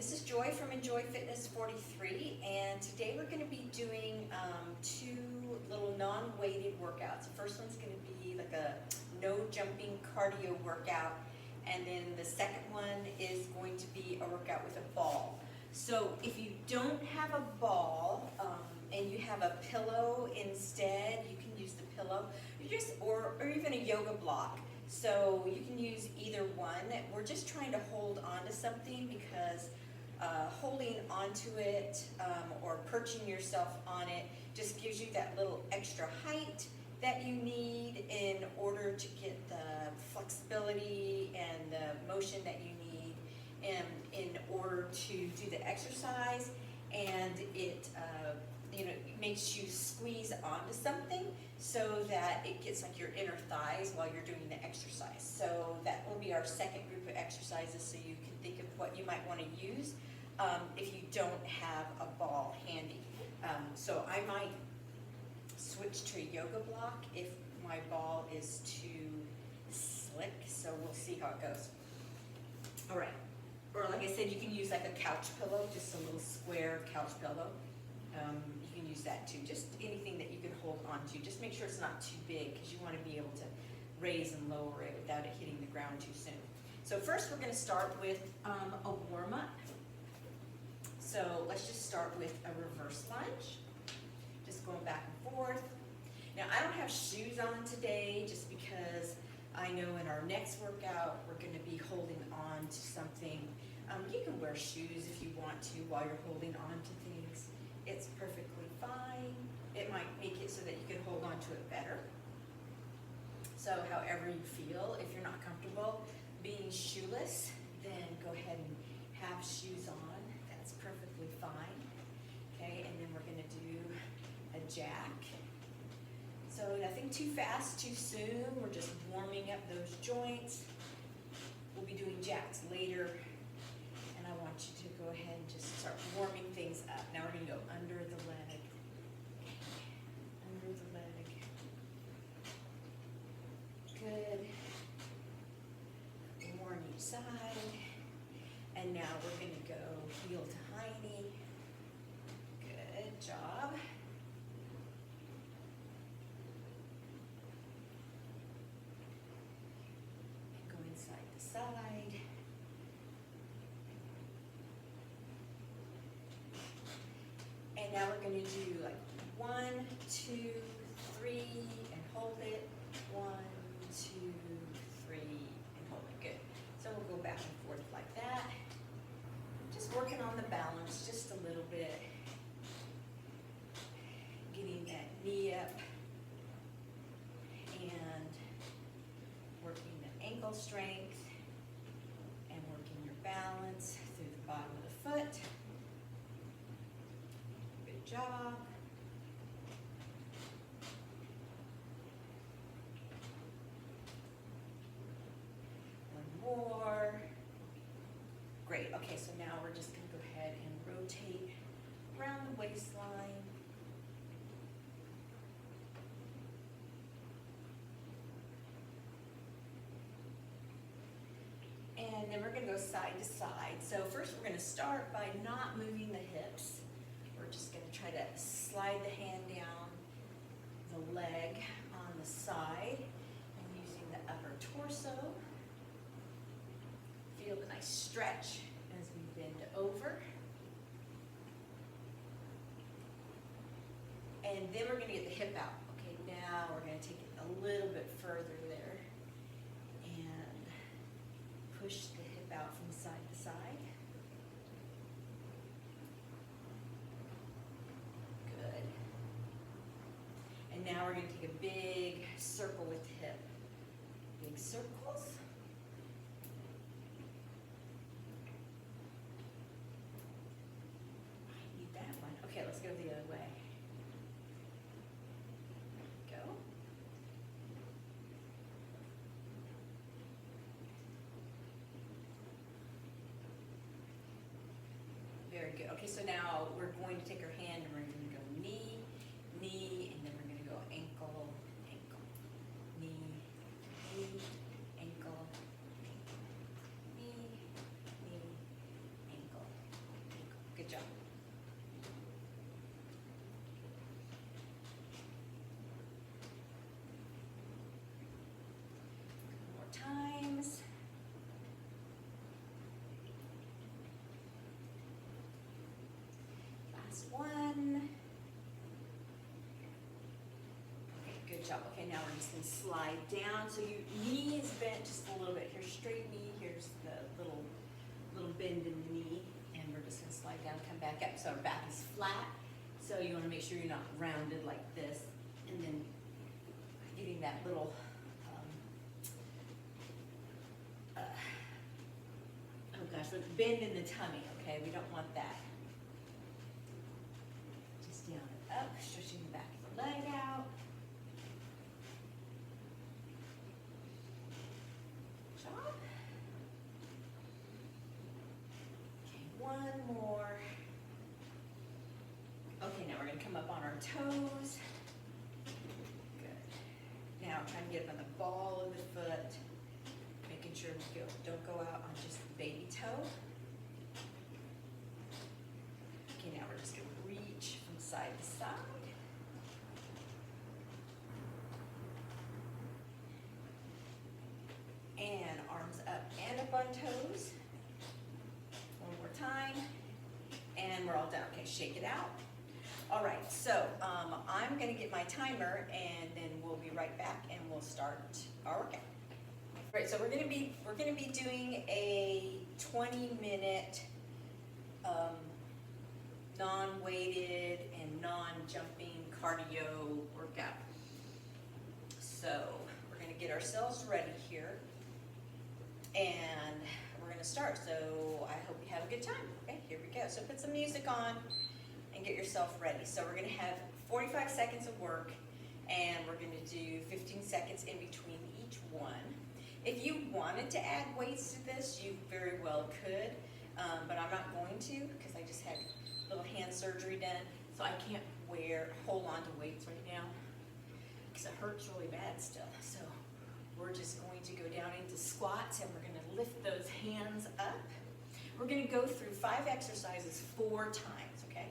This is Joy from Enjoy Fitness 43, and today we're going to be doing two little non-weighted workouts. The first one's going to be like a no jumping cardio workout, and then the second one is going to be a workout with a ball. So if you don't have a ball and you have a pillow instead, you can use the pillow, or even a yoga block. So you can use either one. We're just trying to hold on to something because holding onto it or perching yourself on it just gives you that little extra height that you need in order to get the flexibility and the motion that you need in order to do the exercise, and it makes you squeeze onto something so that it gets like your inner thighs while you're doing the exercise. So that will be our second group of exercises, so you can think of what you might want to use if you don't have a ball handy. So I might switch to a yoga block if my ball is too slick, so we'll see how it goes. All right, or like I said, you can use like a couch pillow, just a little square couch pillow. You can use that too, just anything that you can hold on to. Just make sure it's not too big because you want to be able to raise and lower it without it hitting the ground too soon. So first we're going to start with a warm-up. So let's just start with a reverse lunge, just going back and forth. Now I don't have shoes on today just because I know in our next workout we're going to be holding on to something. You can wear shoes if you want to while you're holding on to things. It's perfectly fine. It might make it so that you can hold on to it better. So however you feel, if you're not comfortable being shoeless, then go ahead and have shoes on. That's perfectly fine. Okay, and then we're going to do a jack. So nothing too fast, too soon. We're just warming up those joints. We'll be doing jacks later, and I want you to go ahead and just start warming things up. Now we're going to go under the leg. Under the leg. Good. More on each side. And now we're going to go heel to high knee. Good job. Going side to side. And now we're going to do like 1, 2, 3, and hold it. 1, 2, 3, and hold it. Good. So we'll go back and forth like that. Just working on the balance just a little bit. Getting that knee up. And working the ankle strength. And working your balance through the bottom of the foot. Good job. One more. Great. Okay, so now we're just going to go ahead and rotate around the waistline. And then we're going to go side to side. So first we're going to start by not moving the hips. We're just going to try to slide the hand down the leg on the side and using the upper torso. Feel the nice stretch as we bend over. And then we're going to get the hip out. Okay, now we're going to take it a little bit further there and push the hip out from side to side. Good. And now we're going to take a big circle with the hip. Big circles. I need that one. Okay, let's go the other way. Go. Very good. Okay, so now we're going to take our hand and we're going to go knee, knee, and then we're going to go ankle, ankle, knee, knee, ankle, knee, knee, ankle. Good job. Okay, now we're just gonna slide down. So your knee is bent just a little bit. Here's straight knee, here's the little bend in the knee, and we're just gonna slide down, come back up. So our back is flat. So you wanna make sure you're not rounded like this, and then getting that little, oh gosh, bend in the tummy, okay? We don't want that. Just down and up, stretching the back of the leg out. Job. Okay, one more. Okay, now we're gonna come up on our toes. Good. Now trying to get up on the ball of the foot, making sure we don't go out on just the baby toe. Okay, now we're just gonna reach from side to side. And arms up and up on toes. One more time. And we're all done. Okay, shake it out. All right, so I'm gonna get my timer and then we'll be right back and we'll start our workout. All right, so we're gonna be doing a 20-minute non-weighted and non-jumping cardio workout. So we're gonna get ourselves ready here and we're gonna start. So I hope you have a good time. Okay, here we go. So put some music on and get yourself ready. So we're gonna have 45 seconds of work and we're gonna do 15 seconds in between each one. If you wanted to add weights to this, you very well could, but I'm not going to because I just had a little hand surgery done, so I can't hold on to weights right now because it hurts really bad still. So we're just going to go down into squats and we're gonna lift those hands up. We're gonna go through 5 exercises 4 times, okay?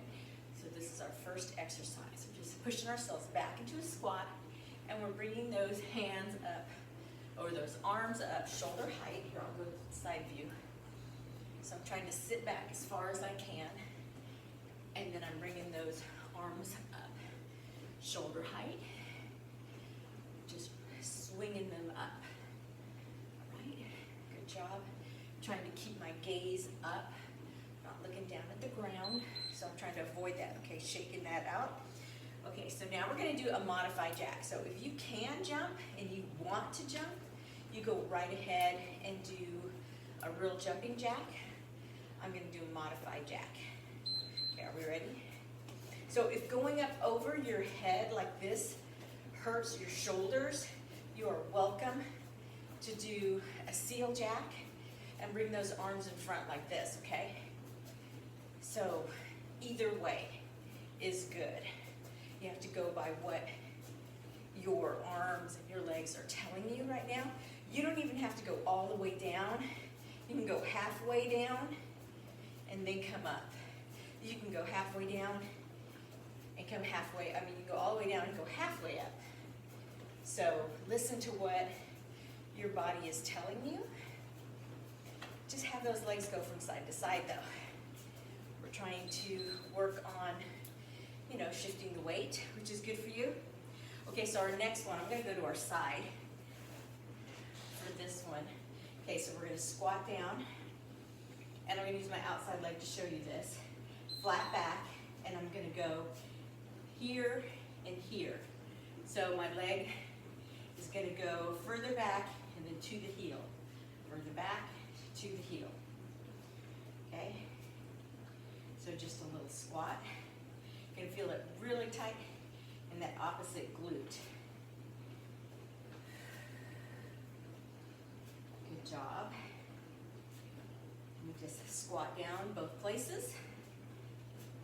So this is our first exercise. We're just pushing ourselves back into a squat and we're bringing those hands up, or those arms up, shoulder height. Here, I'll go to the side view. So I'm trying to sit back as far as I can, and then I'm bringing those arms up, shoulder height, just swinging them up. All right, good job. Trying to keep my gaze up, not looking down at the ground. So I'm trying to avoid that. Okay, shaking that out. Okay, so now we're gonna do a modified jack. So if you can jump and you want to jump, you go right ahead and do a real jumping jack. I'm gonna do a modified jack. Okay, are we ready? So if going up over your head like this hurts your shoulders, you are welcome to do a seal jack and bring those arms in front like this, okay? So either way is good. You have to go by what your arms and your legs are telling you right now. You don't even have to go all the way down. You can go halfway down and then come up. You can go halfway down and come halfway. You can go all the way down and go halfway up. So listen to what your body is telling you. Just have those legs go from side to side though. We're trying to work on, shifting the weight, which is good for you. Okay, so our next one, I'm gonna go to our side for this one. Okay, so we're gonna squat down, and I'm gonna use my outside leg to show you this. Flat back, and I'm gonna go here and here. So my leg is gonna go further back and then to the heel. Further back to the heel. Okay? So just a little squat. You're gonna feel it really tight in that opposite glute. Good job. And we just squat down both places.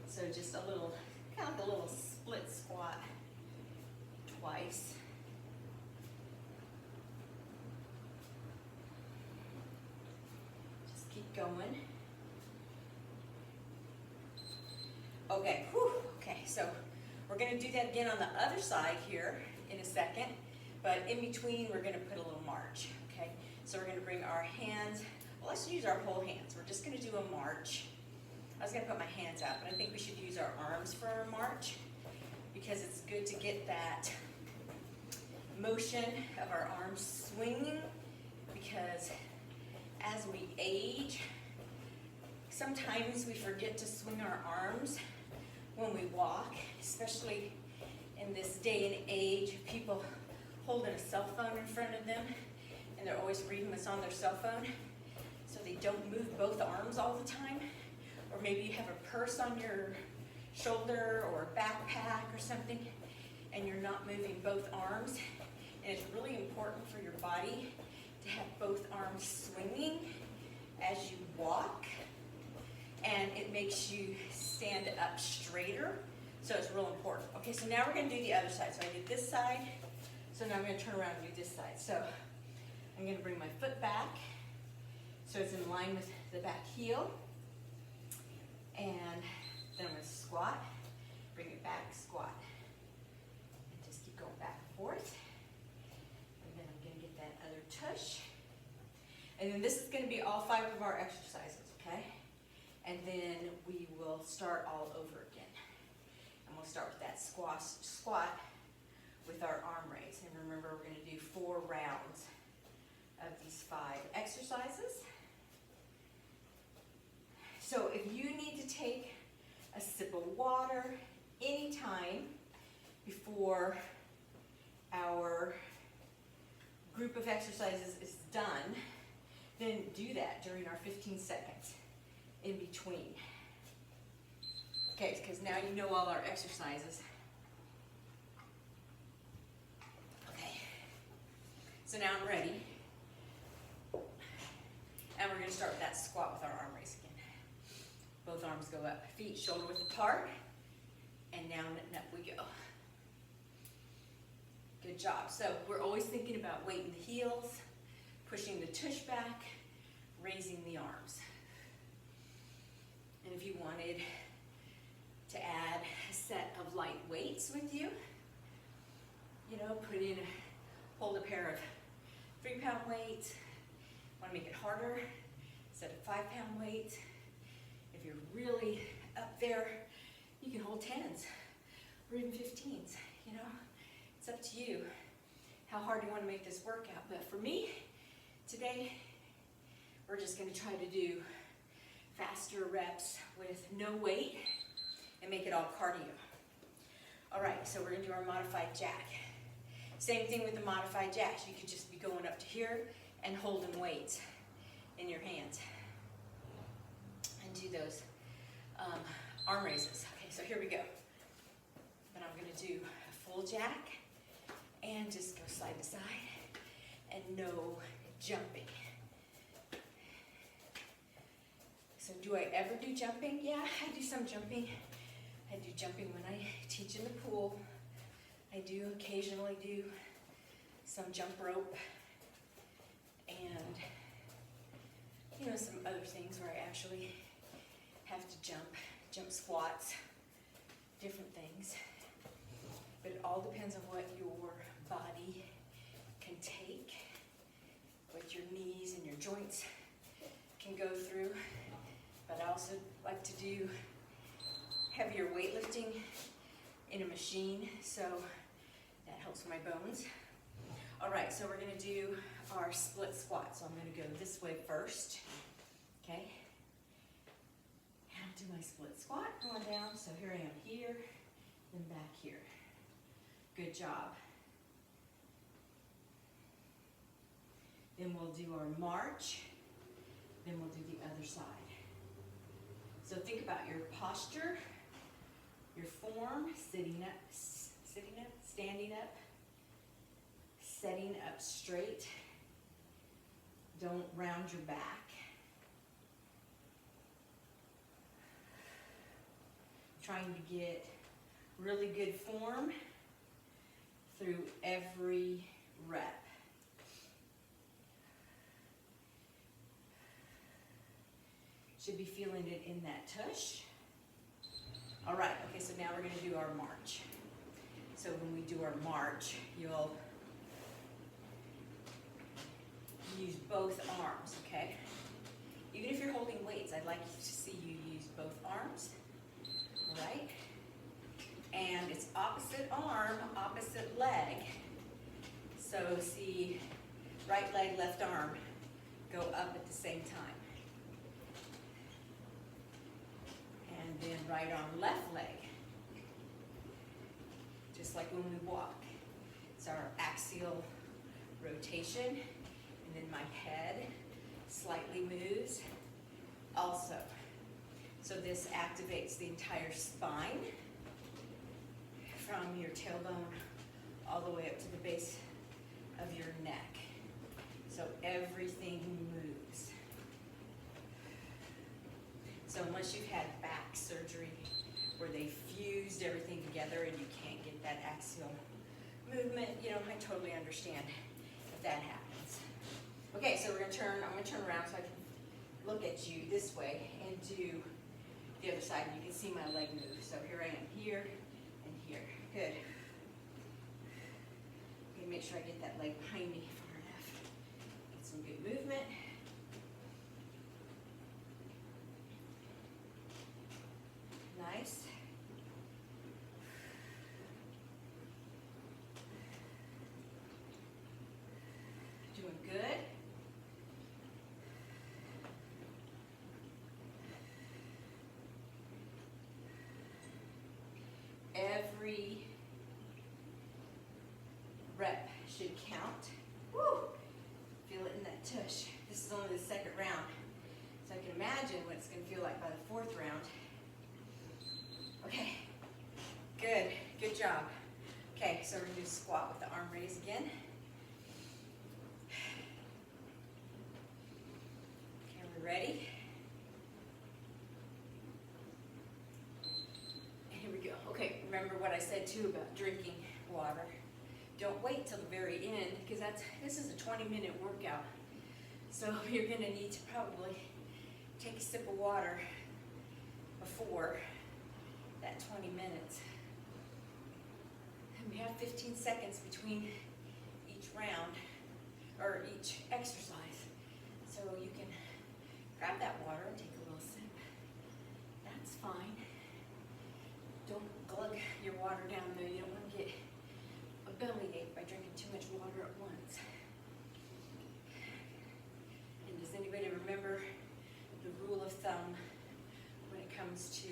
So just a little, kind of like a little split squat twice. Just keep going. Okay, whew. Okay, so we're gonna do that again on the other side here in a second, but in between we're gonna put a little march, okay? So we're gonna bring our hands, well, let's use our whole hands. We're just gonna do a march. I was gonna put my hands out, but I think we should use our arms for our march because it's good to get that motion of our arms swinging, because as we age, sometimes we forget to swing our arms when we walk, especially in this day and age, people holding a cell phone in front of them and they're always reading what's on their cell phone, so they don't move both arms all the time. Or maybe you have a purse on your shoulder or a backpack or something and you're not moving both arms. And it's really important for your body to have both arms swinging as you walk, and it makes you stand up straighter, so it's real important. Okay, so now we're going to do the other side. So I did this side, so now I'm going to turn around and do this side. So I'm going to bring my foot back so it's in line with the back heel, and then I'm going to squat, bring it back, squat, and just keep going back and forth. And then I'm going to get that other tush. And then this is going to be all 5 of our exercises, okay? And then we will start all over again. And we'll start with that squat with our arm raise. And remember, we're going to do 4 rounds of these 5 exercises. So if you need to take a sip of water anytime before our group of exercises is done, then do that during our 15 seconds in between. Okay, because now you know all our exercises. Okay, so now I'm ready. And we're going to start with that squat with our arm raise again. Both arms go up, feet shoulder width apart, and down and up we go. Good job. So we're always thinking about weight in the heels, pushing the tush back, raising the arms. And if you wanted to add a set of light weights with you, you know, hold a pair of 3-pound weights. Want to make it harder, set a 5-pound weight. If you're really up there, you can hold 10s or even 15s, you know. It's up to you how hard you want to make this workout. But for me, today, we're just going to try to do faster reps with no weight and make it all cardio. All right, so we're going to do our modified jack. Same thing with the modified jacks. You could just be going up to here and holding weights in your hands and do those arm raises. Okay, so here we go. But I'm going to do a full jack and just go side to side and no jumping. So do I ever do jumping? Yeah, I do some jumping. I do jumping when I teach in the pool. I do occasionally do some jump rope and, you know, some other things where I actually have to jump squats, different things. But it all depends on what your body can take, what your knees and your joints can go through. But I also like to do heavier weightlifting in a machine, so that helps my bones. All right, so we're going to do our split squat. So I'm going to go this way first, okay? And I'll do my split squat, going down. So here I am here, then back here. Good job. Then we'll do our march, then we'll do the other side. So think about your posture, your form, sitting up, standing up, setting up straight. Don't round your back. Trying to get really good form through every rep. Should be feeling it in that tush. All right, okay, so now we're going to do our march. So when we do our march, you'll use both arms, okay? Even if you're holding weights, I'd like to see you use both arms, all right? And it's opposite arm, opposite leg. So see, right leg, left arm go up at the same time. And then right arm, left leg. Just like when we walk. It's our axial rotation. And then my head slightly moves also. So this activates the entire spine from your tailbone all the way up to the base of your neck. So everything moves. So unless you've had back surgery where they fused everything together and you can't get that axial movement, you know, I totally understand if that happens. Okay, so I'm gonna turn around so I can look at you this way and do the other side. You can see my leg move. So here I am, here and here. Good. Okay, make sure I get that leg behind me far enough. Get some good movement. Nice. Doing good. Every rep should count. Woo! Feel it in that tush. This is only the second round. So I can imagine what it's going to feel like by the fourth round. Okay, good, good job. Okay, so we're going to do a squat with the arm raised again. Okay, we're ready. Here we go. Okay, remember what I said too about drinking water. Don't wait till the very end because this is a 20-minute workout. So you're going to need to probably take a sip of water before that 20 minutes. And we have 15 seconds between each round or each exercise. So you can grab that water and take a little sip. That's fine. Don't glug your water down there. You don't want to get a bellyache by drinking too much water at once. And does anybody remember the rule of thumb when it comes to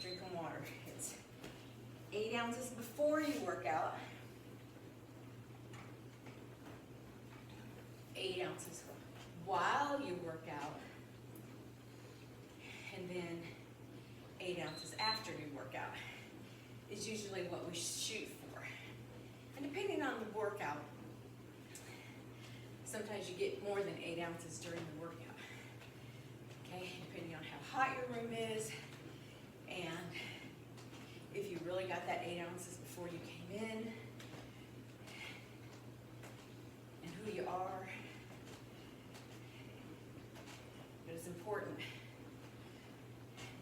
drinking water? It's 8 ounces before you work out, 8 ounces while you work out, and then 8 ounces after you work out is usually what we shoot for. And depending on the workout, sometimes you get more than 8 ounces during the workout. Okay, depending on how hot your room is, and if you really got that 8 ounces before you came in, and who you are. But it's important.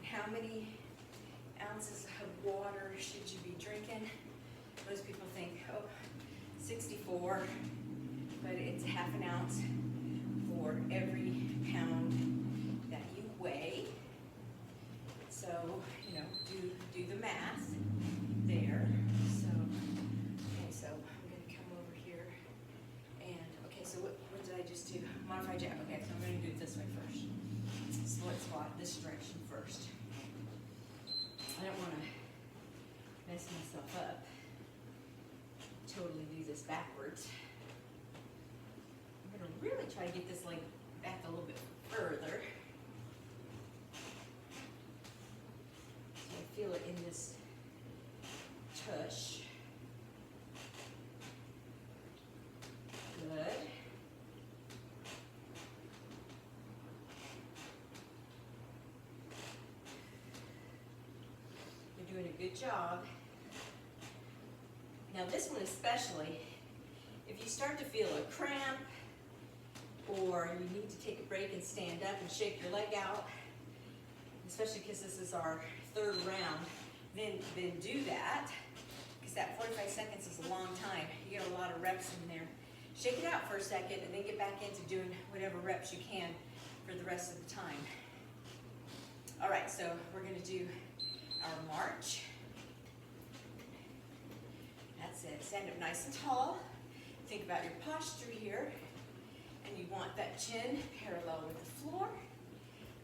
How many ounces of water should you be drinking? Most people think, oh, 64, but it's half an ounce for every pound that you weigh. So, you know, do the math there. So, okay, so I'm going to come over here and, okay, so what did I just do? Modified jab. Okay, so I'm going to do it this way first. Split squat this direction first. I don't want to mess myself up. Totally do this backwards. I'm going to really try to get this leg back a little bit further. So I feel it in this tush. Good. You're doing a good job. Now this one especially, if you start to feel a cramp or you need to take a break and stand up and shake your leg out, especially because this is our third round, then do that, because that 45 seconds is a long time. You get a lot of reps in there. Shake it out for a second and then get back into doing whatever reps you can for the rest of the time. All right, so we're going to do our march. That's it. Stand up nice and tall. Think about your posture here, and you want that chin parallel with the floor.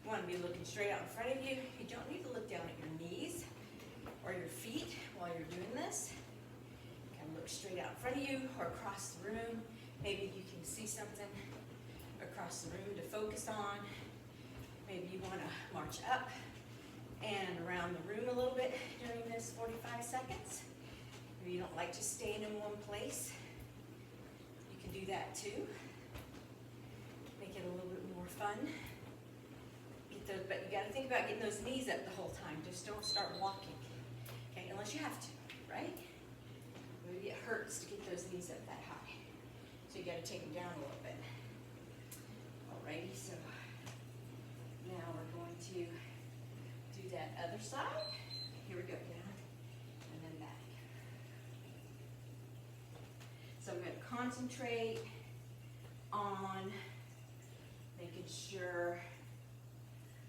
You want to be looking straight out in front of you. You don't need to look down at your knees or your feet while you're doing this. You can look straight out in front of you or across the room. Maybe you can see something across the room to focus on. Maybe you want to march up and around the room a little bit during this 45 seconds. Maybe you don't like just staying in one place. You can do that too. Make it a little bit more fun. But you got to think about getting those knees up the whole time. Just don't start walking, okay? Unless you have to, right? Maybe it hurts to get those knees up that high. So you got to take them down a little bit. Alrighty, so now we're going to do that other side. Here we go, down and then back. So I'm going to concentrate on making sure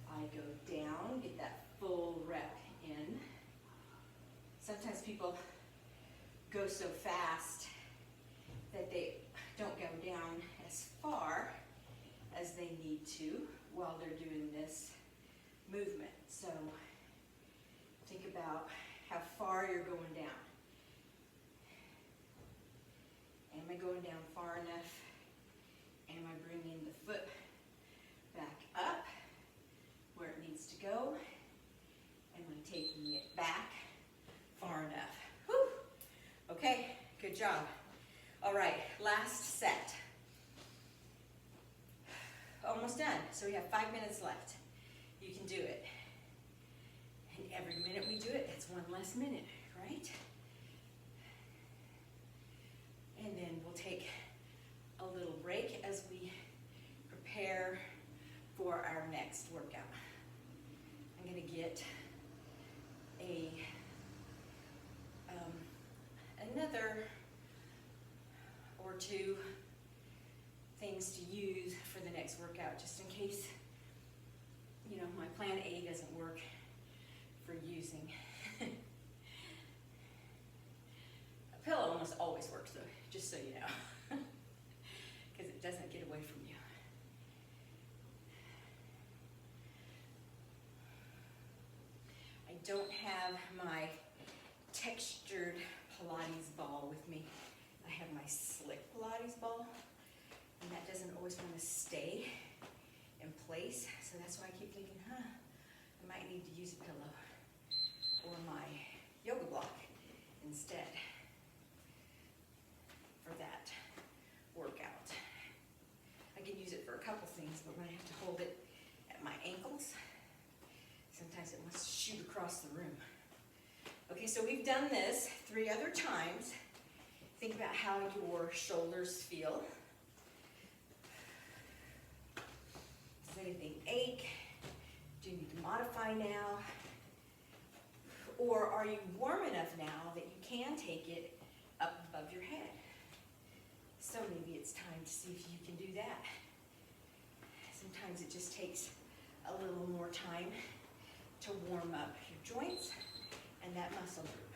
I go down, get that full rep in. Sometimes people go so fast that they don't go down as far as they need to while they're doing this movement. So think about how far you're going down. Am I going down far enough? Am I bringing the foot back up where it needs to go? Am I taking it back far enough? Whew. Okay, good job. All right, last set. Almost done. So we have 5 minutes left. You can do it. And every minute we do it, it's one less minute, right? And then we'll take a little break as we prepare for our next workout. I'm going to get another or two things to use for the next workout, just in case, you know, my plan A doesn't work for using. A pillow almost always works though, just so you know, because it doesn't get away from you. I don't have my textured Pilates ball with me. I have my slick Pilates ball, and that doesn't always want to stay in place, so that's why I keep thinking, I might need to use a pillow or my yoga block instead for that workout. I can use it for a couple things, but when I have to hold it at my ankles, sometimes it wants to shoot across the room. Okay, so we've done this 3 other times. Think about how your shoulders feel. Does anything ache? Do you need to modify now? Or are you warm enough now that you can take it up above your head? So maybe it's time to see if you can do that. Sometimes it just takes a little more time to warm up your joints and that muscle group.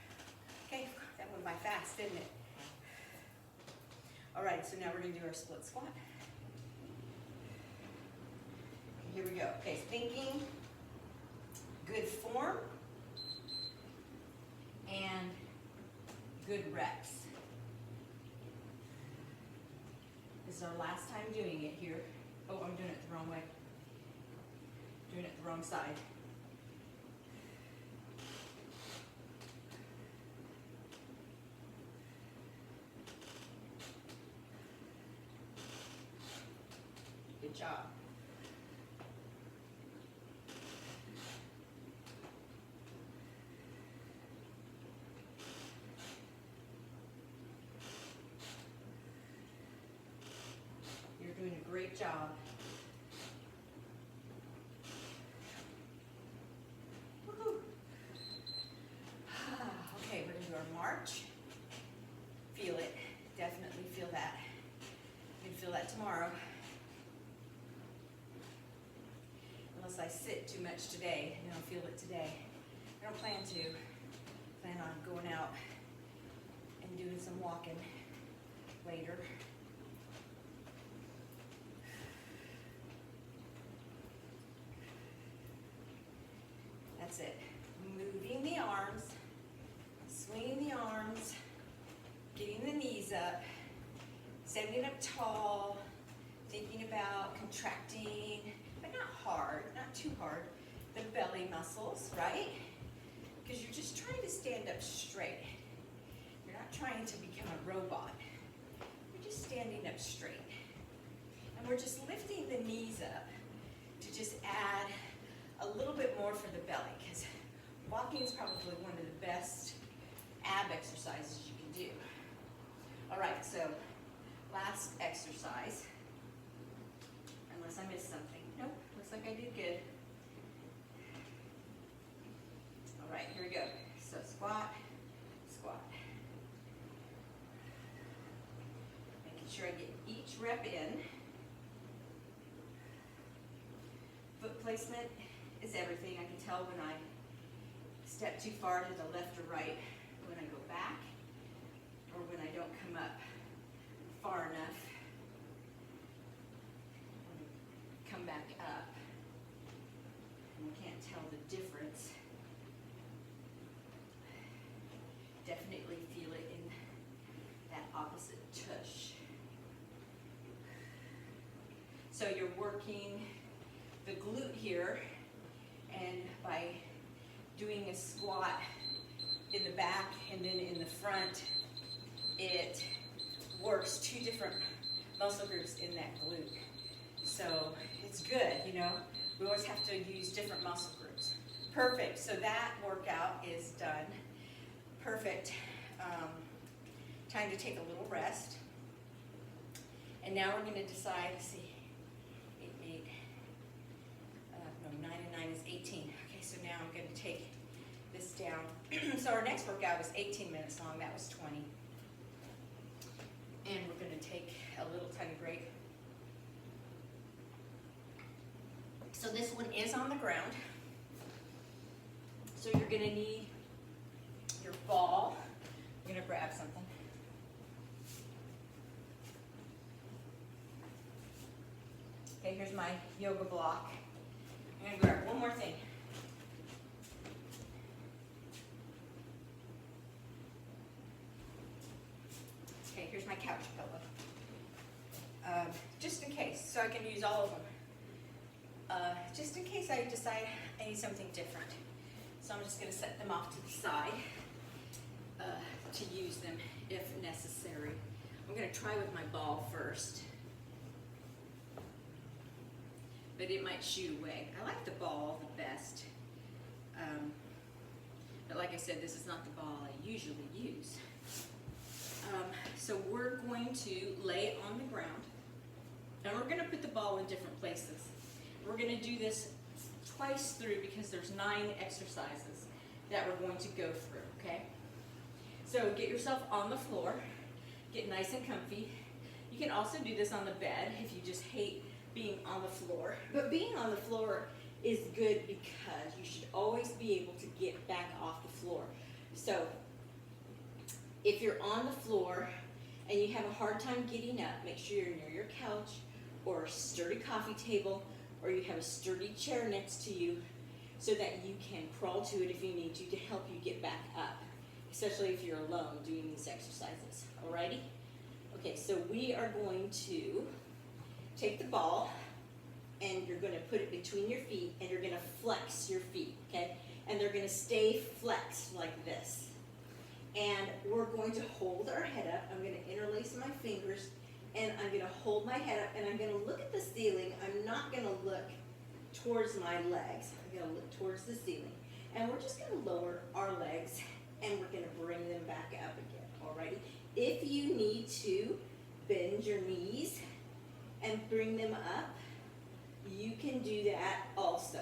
Okay, that went by fast, didn't it? All right, so now we're going to do our split squat. Here we go. Okay, thinking, good form, and good reps. This is our last time doing it here. Oh, I'm doing it the wrong way. Doing it the wrong side. Good job. You're doing a great job. Woohoo. Okay, we're going to do our march. Feel it. Definitely feel that. You can feel that tomorrow. Unless I sit too much today, and I'll feel it today. I don't plan to. Plan on going out and doing some walking later. That's it. Moving the arms, swinging the arms, getting the knees up, standing up tall, thinking about contracting, but not hard, not too hard, the belly muscles, right? Because you're just trying to stand up straight. You're not trying to become a robot. You're just standing up straight. And we're just lifting the knees up to just add a little bit more for the belly, because walking is probably one of the best ab exercises you can do. All right, so last exercise, unless I missed something. Nope, looks like I did good. All right, here we go. So squat, squat. Making sure I get each rep in. Foot placement is everything. I can tell when I step too far to the left or right, when I go back, or when I don't come up far enough. Come back up. And I can't tell the difference. Definitely feel it in that opposite tush. So you're working the glute here, and by doing a squat in the back and then in the front, it works two different muscle groups in that glute. So it's good, you know. We always have to use different muscle groups. Perfect. So that workout is done. Perfect. Time to take a little rest. And now we're going to decide, let's see, 9 and 9 is 18. Okay, so now I'm going to take this down. So our next workout was 18 minutes long. That was 20. And we're going to take a little tiny break. So this one is on the ground. So you're going to need your ball. I'm going to grab something. Okay, here's my yoga block. I'm going to grab one more thing. Okay, here's my couch pillow. Just in case, so I can use all of them. Just in case I decide I need something different. So I'm just going to set them off to the side to use them if necessary. I'm going to try with my ball first. But it might shoot away. I like the ball the best. But like I said, this is not the ball I usually use. So we're going to lay it on the ground. And we're going to put the ball in different places. We're going to do this twice through because there's 9 exercises that we're going to go through, okay? So get yourself on the floor. Get nice and comfy. You can also do this on the bed if you just hate being on the floor. But being on the floor is good because you should always be able to get back off the floor. So if you're on the floor and you have a hard time getting up, make sure you're near your couch or a sturdy coffee table, or you have a sturdy chair next to you so that you can crawl to it if you need to help you get back up, especially if you're alone doing these exercises. Alrighty? Okay, so we are going to take the ball and you're going to put it between your feet and you're going to flex your feet, okay? And they're going to stay flexed like this. And we're going to hold our head up. I'm going to interlace my fingers and I'm going to hold my head up and I'm going to look at the ceiling. I'm not going to look towards my legs. I'm going to look towards the ceiling. And we're just going to lower our legs and we're going to bring them back up again, alrighty? If you need to bend your knees and bring them up, you can do that also,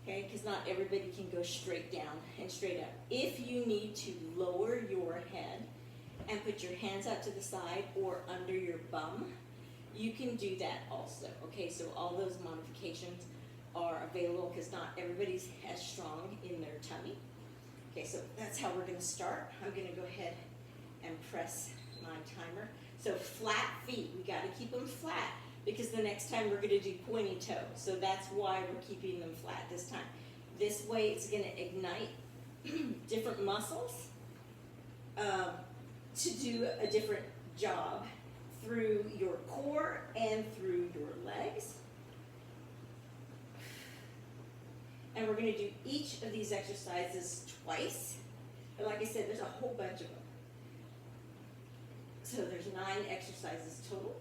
okay? Because not everybody can go straight down and straight up. If you need to lower your head and put your hands out to the side or under your bum, you can do that also, okay? So all those modifications are available because not everybody's as strong in their tummy. Okay, so that's how we're going to start. I'm going to go ahead and press my timer. So flat feet, we got to keep them flat because the next time we're going to do pointy toe. So that's why we're keeping them flat this time. This way it's going to ignite different muscles to do a different job through your core and through your legs. And we're going to do each of these exercises twice. But like I said, there's a whole bunch of them. So there's 9 exercises total.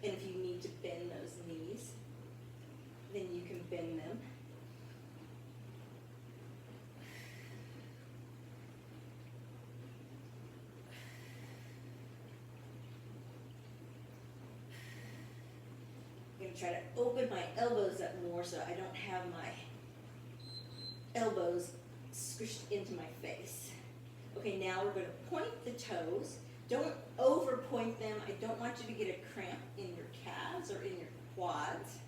And if you need to bend those knees, then you can bend them. I'm going to try to open my elbows up more so I don't have my elbows squished into my face. Okay, now we're going to point the toes. Don't over point them. I don't want you to get a cramp in your calves or in your quads.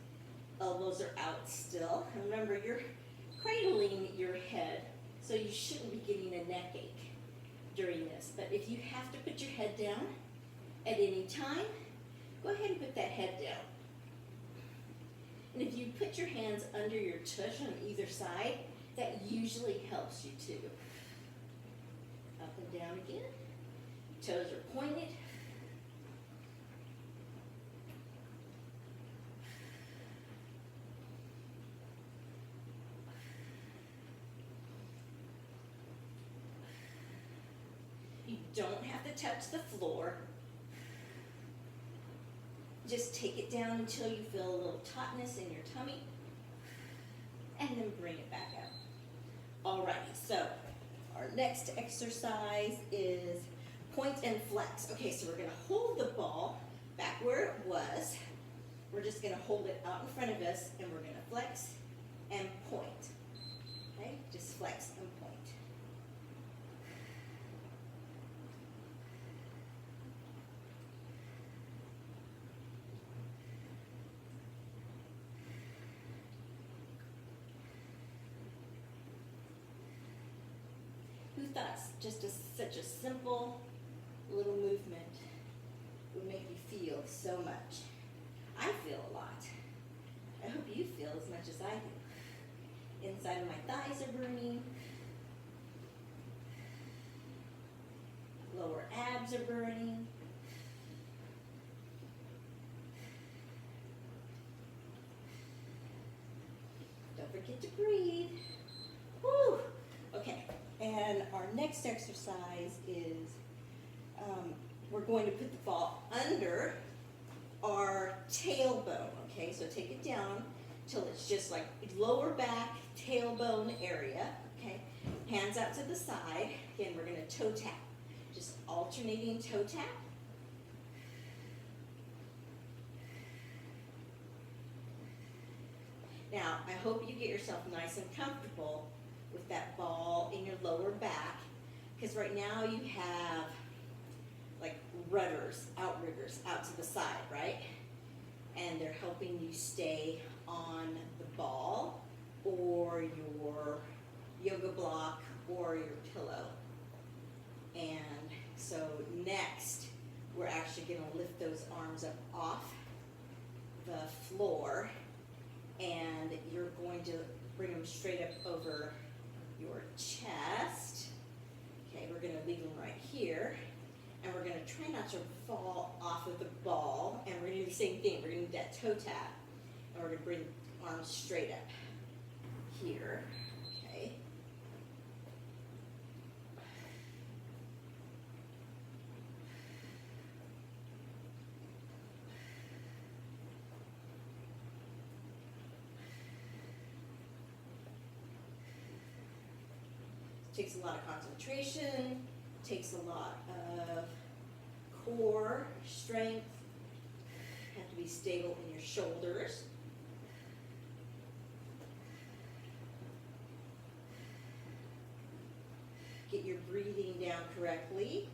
Elbows are out still. And remember, you're cradling your head, so you shouldn't be getting a neck ache during this. But if you have to put your head down at any time, go ahead and put that head down. And if you put your hands under your tush on either side, that usually helps you too. Up and down again. Toes are pointed. You don't have to touch the floor. Just take it down until you feel a little tautness in your tummy, and then bring it back up. Alrighty, so our next exercise is point and flex. Okay, so we're going to hold the ball back where it was. We're just going to hold it out in front of us, and we're going to flex and point. Okay, just flex and point. Who thought just such a simple little movement would make you feel so much? I feel a lot. I hope you feel as much as I do. Inside of my thighs are burning. Lower abs are burning. Don't forget to breathe. Woo! Okay. And our next exercise is we're going to put the ball under our tailbone. Okay, so take it down till it's just like lower back, tailbone area. Okay, hands out to the side. Again, we're going to toe tap. Just alternating toe tap. Now, I hope you get yourself nice and comfortable with that ball in your lower back, because right now you have like rudders, outriggers out to the side, right? And they're helping you stay on the ball or your yoga block or your pillow. And so next, we're actually going to lift those arms up off the floor, and you're going to bring them straight up over your chest. Okay, we're going to leave them right here, and we're going to try not to fall off of the ball, and we're going to do the same thing. We're going to do that toe tap, and we're going to bring the arms straight up here. Okay. Takes a lot of concentration, takes a lot of core strength. You have to be stable in your shoulders. Get your breathing down correctly.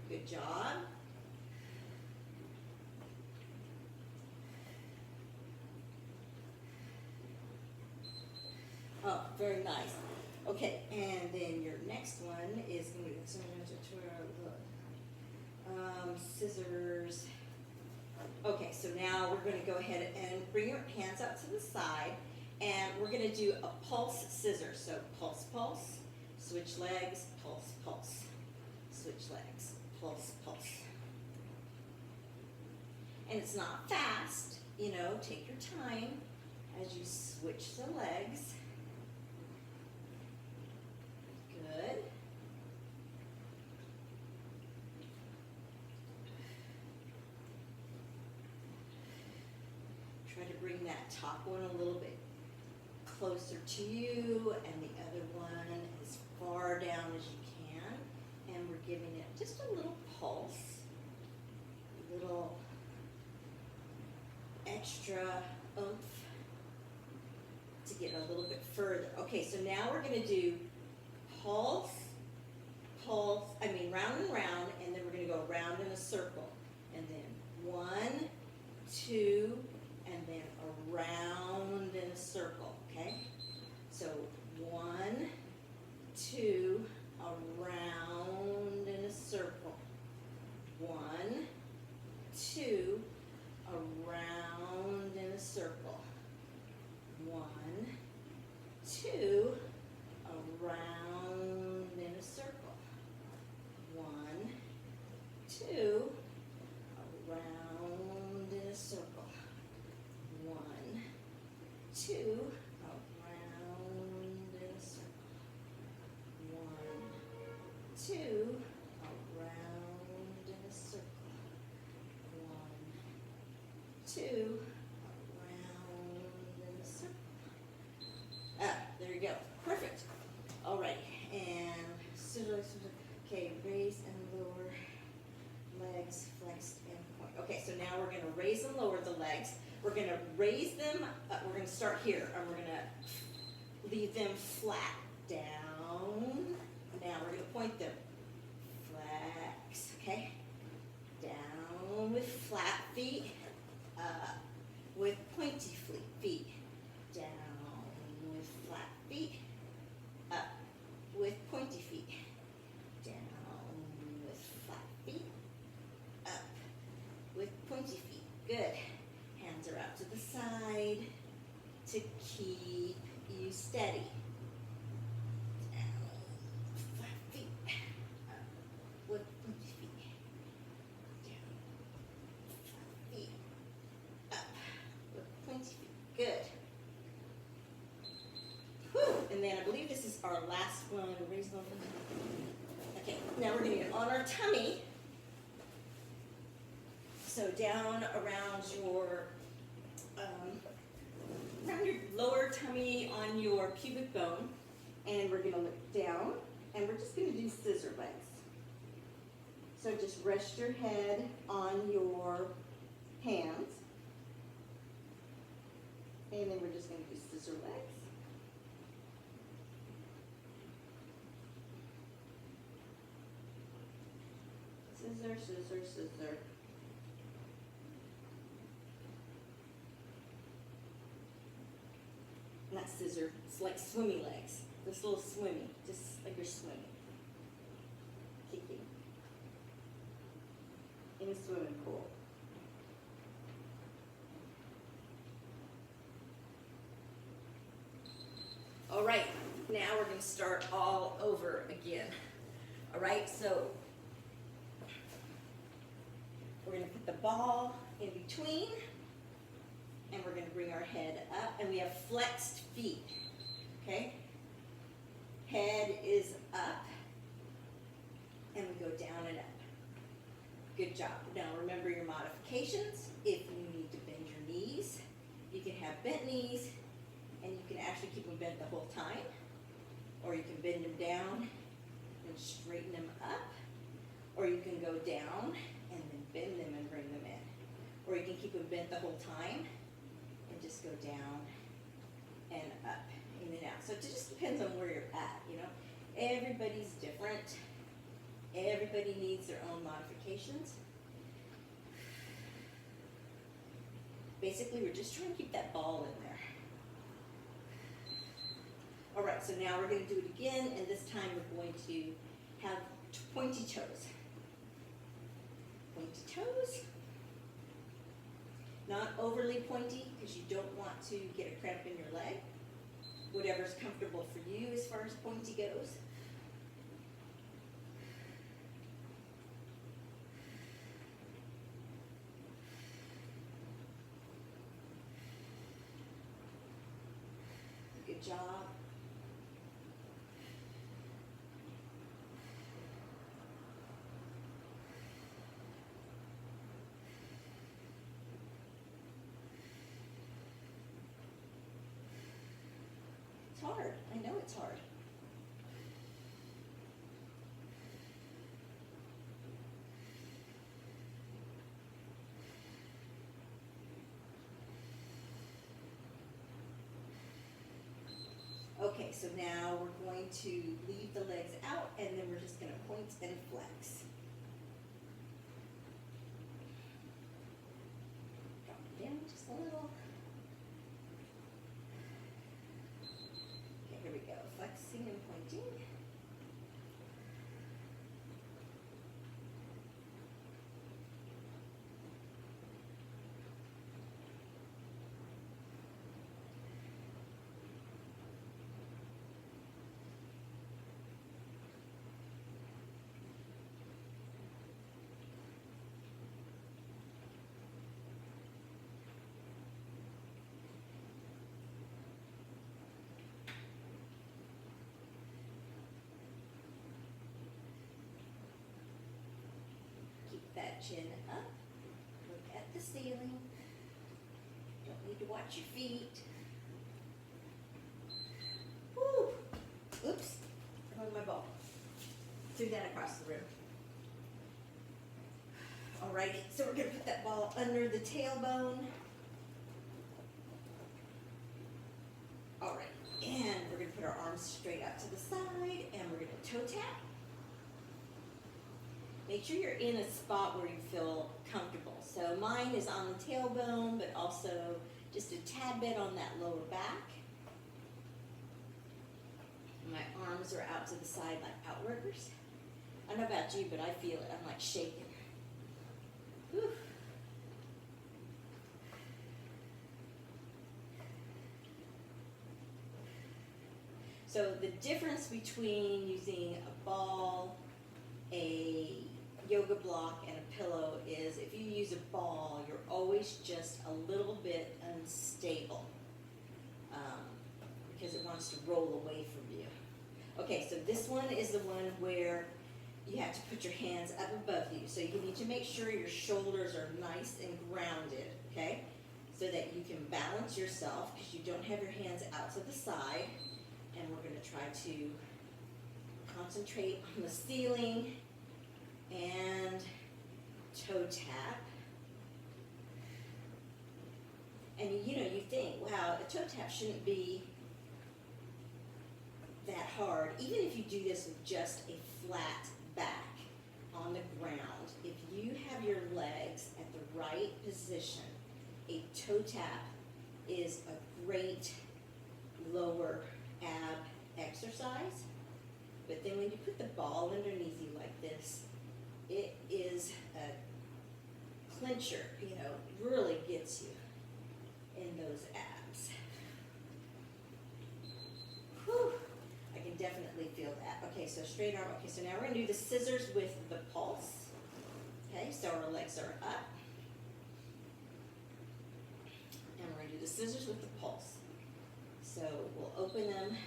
Good job. Oh, very nice. Okay, and then your next one is going to be scissors. Okay, so now we're going to go ahead and bring your hands out to the side, and we're going to do a pulse scissor. So pulse, pulse, switch legs, pulse, pulse, switch legs, pulse, pulse. And it's not fast, you know, take your time as you switch the legs. Good. Try to bring that top one a little bit closer to you, and the other one as far down as you can. And we're giving it just a little pulse, a little extra oomph to get a little bit further. Okay, so now we're going to do pulse, pulse, round and round, and then we're going to go around in a circle. And then 1, 2, and then around in a circle, okay? So 1, 2, around in a circle. 1, 2, around in a circle. 1, 2, around in a circle. 1, 2, around in a circle. 1, 2, around in a circle. 1, 2, around in a circle. 1, 2, around in a circle. There you go. Perfect. All right, and okay, raise and lower legs, flexed and point. Okay, so now we're going to raise and lower the legs. We're going to raise them, we're going to start here, and we're going to leave them flat down. Now we're going to point them. Flex, okay? Down with flat feet, up with pointy feet. Down with flat feet, up with pointy feet. Down with flat feet, up with pointy feet. Good. Hands are out to the side to keep you steady. Down, flat feet, up with pointy feet. Down, flat feet, up with pointy feet. Good. Whew. And then I believe this is our last one. Raise them. Okay, now we're going to get on our tummy. So down around your lower tummy on your pubic bone, and we're going to look down, and we're just going to do scissor legs. So just rest your head on your hands, and then we're just going to do scissor legs. Scissor, scissor, scissor. Not scissor, it's like swimmy legs. This little swimmy, just like you're swimming. Kicking. In a swimming pool. All right, now we're going to start all over again. All right, so we're going to put the ball in between, and we're going to bring our head up, and we have flexed feet, okay? Head is up, and we go down and up. Good job. Now remember your modifications. If you need to bend your knees, you can have bent knees, and you can actually keep them bent the whole time, or you can bend them down and straighten them up, or you can go down and then bend them and bring them in, or you can keep them bent the whole time and just go down and up, in and out. So it just depends on where you're at, you know. Everybody's different. Everybody needs their own modifications. Basically, we're just trying to keep that ball in there. so now we're gonna do it again, and this time we're going to have pointy toes. Pointy toes. Not overly pointy, because you don't want to get a cramp in your leg. Whatever's comfortable for you as far as pointy goes. Good job. It's hard. I know it's hard. Okay, so now we're going to leave the legs out, and then we're just going to point and flex. Drop it down just a little. Okay, here we go. Flexing and pointing. That chin up, look at the ceiling, don't need to watch your feet. Woo! Oops, I moved my ball. Threw that across the room. Alrighty, so we're gonna put that ball under the tailbone. Alright, and we're gonna put our arms straight out to the side, and we're gonna toe tap. Make sure you're in a spot where you feel comfortable. So mine is on the tailbone, but also just a tad bit on that lower back. My arms are out to the side like outriggers. I don't know about you, but I feel it. I'm like shaking. Whew. So the difference between using a ball, a yoga block, and a pillow is if you use a ball, you're always just a little bit unstable because it wants to roll away from you. Okay, so this one is the one where you have to put your hands up above you. So you need to make sure your shoulders are nice and grounded, okay? So that you can balance yourself because you don't have your hands out to the side. And we're going to try to concentrate on the ceiling and toe tap. And you know, you think, wow, a toe tap shouldn't be that hard. Even if you do this with just a flat back on the ground, if you have your legs at the right position, a toe tap is a great lower ab exercise. But then when you put the ball underneath you like this, it is a clincher, you know, really gets you in those abs. Whew, I can definitely feel that. Okay, so straight arm. Okay, so now we're going to do the scissors with the pulse. Okay, so our legs are up. And we're going to do the scissors with the pulse. So we'll open them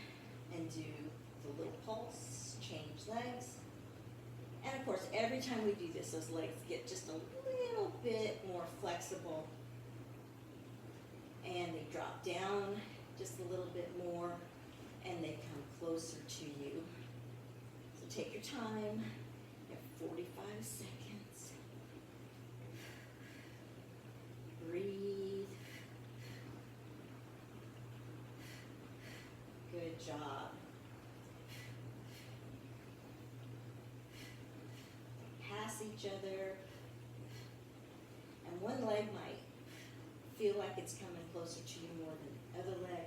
and do the little pulse, change legs. And of course, every time we do this, those legs get just a little bit more flexible. And they drop down just a little bit more, and they come closer to you. So take your time. You have 45 seconds. Breathe. Good job. Pass each other. And one leg might feel like it's coming closer to you more than the other leg.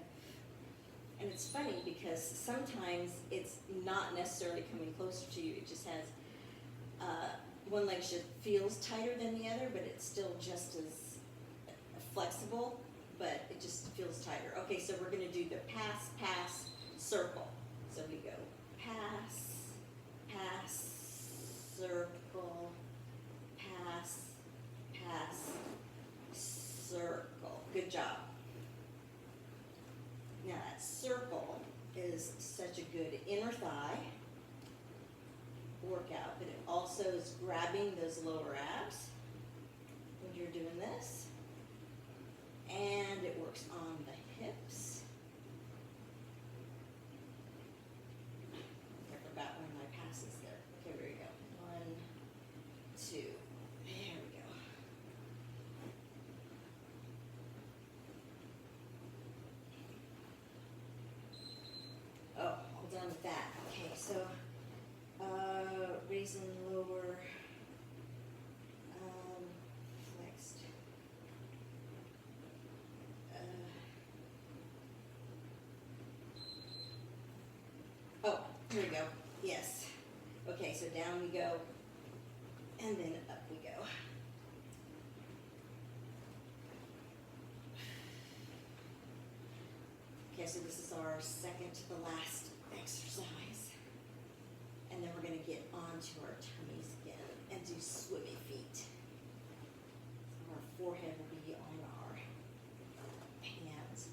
And it's funny because sometimes it's not necessarily coming closer to you. It just has one leg just feels tighter than the other, but it's still just as flexible, but it just feels tighter. Okay, so we're going to do the pass, pass, circle. So we go pass, pass, circle, pass, pass, circle. Good job. Now that circle is such a good inner thigh workout, but it also is grabbing those lower abs when you're doing this. And it works on the hips. I forgot when my pass is there. Okay, here we go. 1, 2. There we go. Oh, all done with that. Okay, so raise and lower, flexed. Oh, here we go. Yes. Okay, so down we go, and then up we go. Okay, so this is our second to the last exercise. And then we're going to get onto our tummies again and do swimmy feet. So our forehead will be on our hands.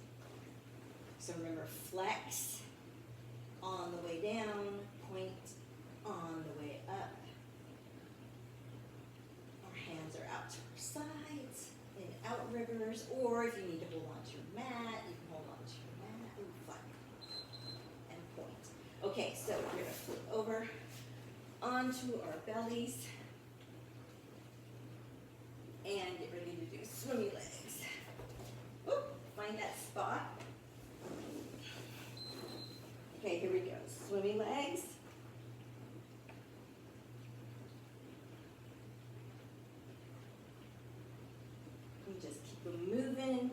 So remember, flex on the way down, point on the way up. Our hands are out to our sides in outriggers, or if you need to hold on to your mat, you can hold on to your mat. Ooh, fun. And point. Okay, so we're going to flip over onto our bellies and get ready to do swimmy legs. Oop, find that spot. Okay, here we go. Swimmy legs. And just keep them moving.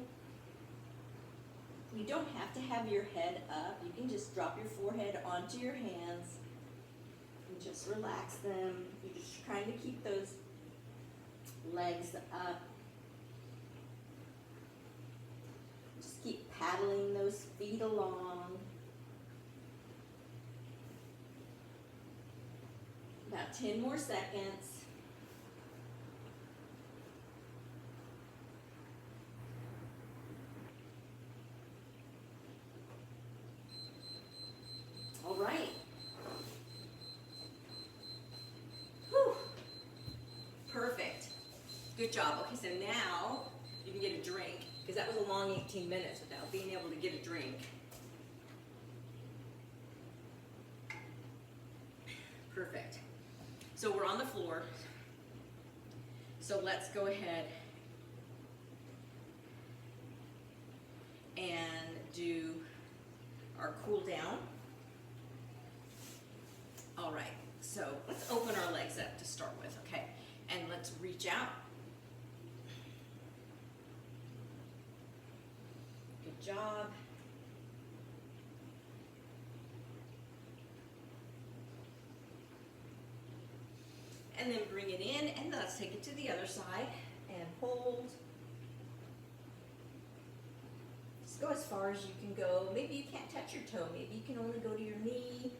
You don't have to have your head up. You can just drop your forehead onto your hands and just relax them. You're just trying to keep those legs up. Just keep paddling those feet along. About 10 more seconds. All right. Whew. Perfect. Good job. Okay, so now you can get a drink, because that was a long 18 minutes without being able to get a drink. Perfect. So we're on the floor. So let's go ahead and do our cool down. All right, so let's open our legs up to start with, okay? And let's reach out. Good job. And then bring it in, and let's take it to the other side and hold. Just go as far as you can go. Maybe you can't touch your toe. Maybe you can only go to your knee.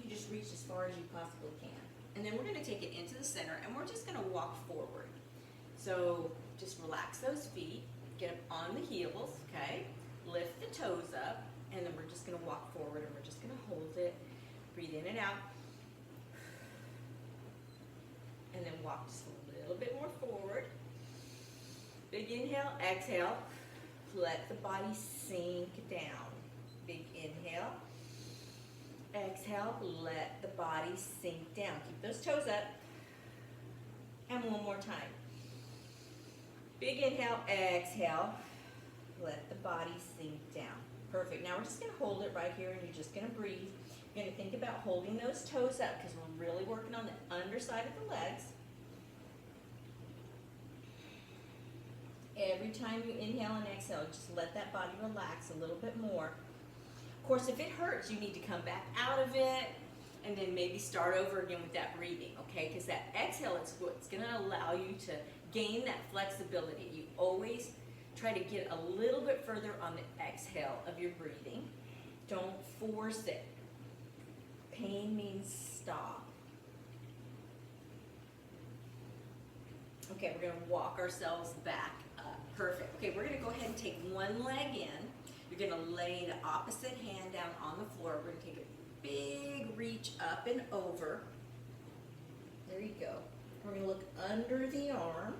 You just reach as far as you possibly can. And then we're going to take it into the center, and we're just going to walk forward. So just relax those feet, get up on the heels, okay? Lift the toes up. And then we're just going to walk forward, and we're just going to hold it. Breathe in and out. And then walk just a little bit more forward. Big inhale, exhale. Let the body sink down. Big inhale. Exhale, let the body sink down. Keep those toes up. And one more time. Big inhale, exhale. Let the body sink down. Perfect. Now we're just going to hold it right here, and you're just going to breathe. You're going to think about holding those toes up, because we're really working on the underside of the legs. every time you inhale and exhale, just let that body relax a little bit more. Of course, if it hurts, you need to come back out of it and then maybe start over again with that breathing, okay? Because that exhale is what's going to allow you to gain that flexibility. You always try to get a little bit further on the exhale of your breathing. Don't force it. Pain means stop. Okay, we're going to walk ourselves back up. Perfect. Okay, we're going to go ahead and take one leg in. You're going to lay the opposite hand down on the floor. We're going to take a big reach up and over. There you go. We're going to look under the arm.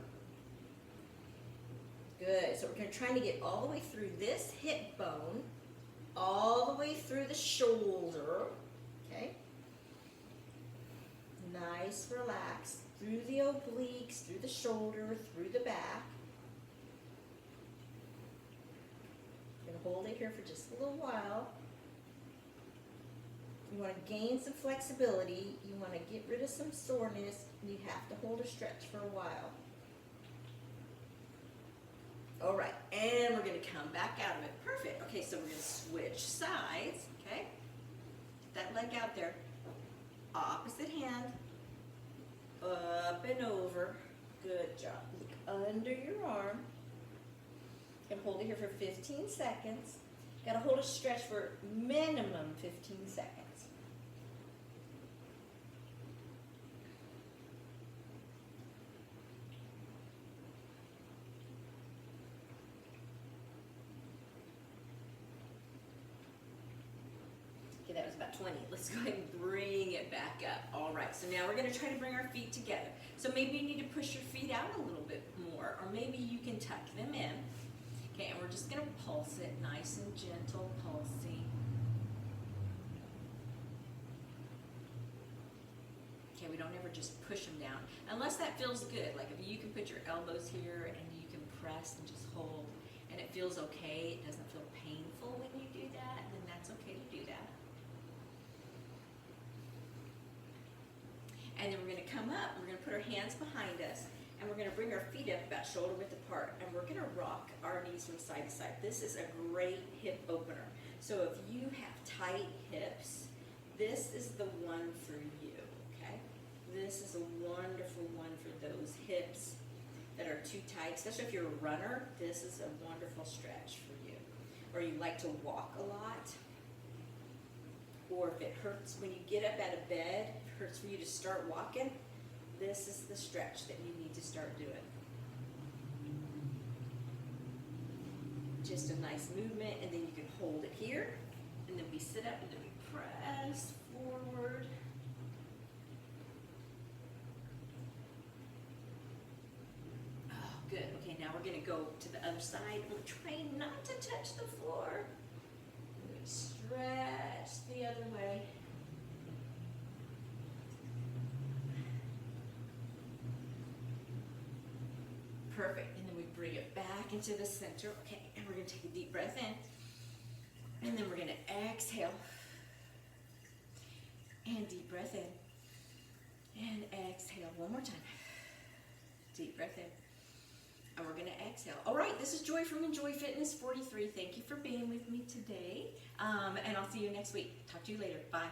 Good. So we're going to try to get all the way through this hip bone, all the way through the shoulder. Okay. Nice, relax. Through the obliques, through the shoulder, through the back. Going to hold it here for just a little while. You want to gain some flexibility. You want to get rid of some soreness. You have to hold a stretch for a while. All right, and we're going to come back out of it. Perfect. Okay, so we're going to switch sides. Okay, get that leg out there. Opposite hand. Up and over. Good job. Look under your arm. And hold it here for 15 seconds. Got to hold a stretch for minimum 15 seconds. Okay, that was about 20. Let's go ahead and bring it back up. All right, so now we're going to try to bring our feet together. So maybe you need to push your feet out a little bit more, or maybe you can tuck them in. Okay, and we're just going to pulse it, nice and gentle pulsing. Okay, we don't ever just push them down, unless that feels good. Like if you can put your elbows here and you can press and just hold, and it feels okay, it doesn't feel painful when you do that, then that's okay to do that. And then we're going to come up, we're going to put our hands behind us, and we're going to bring our feet up about shoulder width apart, and we're going to rock our knees from side to side. This is a great hip opener. So if you have tight hips, this is the one for you, okay? This is a wonderful one for those hips that are too tight, especially if you're a runner. This is a wonderful stretch for you. Or you like to walk a lot, or if it hurts when you get up out of bed, if it hurts for you to start walking, this is the stretch that you need to start doing. Just a nice movement, and then you can hold it here, and then we sit up, and then we press forward. Oh, good. Okay, now we're going to go to the other side. We're trying not to touch the floor. Stretch the other way. Perfect. And then we bring it back into the center. Okay, and we're going to take a deep breath in. And then we're going to exhale. And deep breath in. And exhale. One more time. Deep breath in. And we're going to exhale. All right, this is Joy from Enjoy Fitness 43. Thank you for being with me today. And I'll see you next week. Talk to you later. Bye.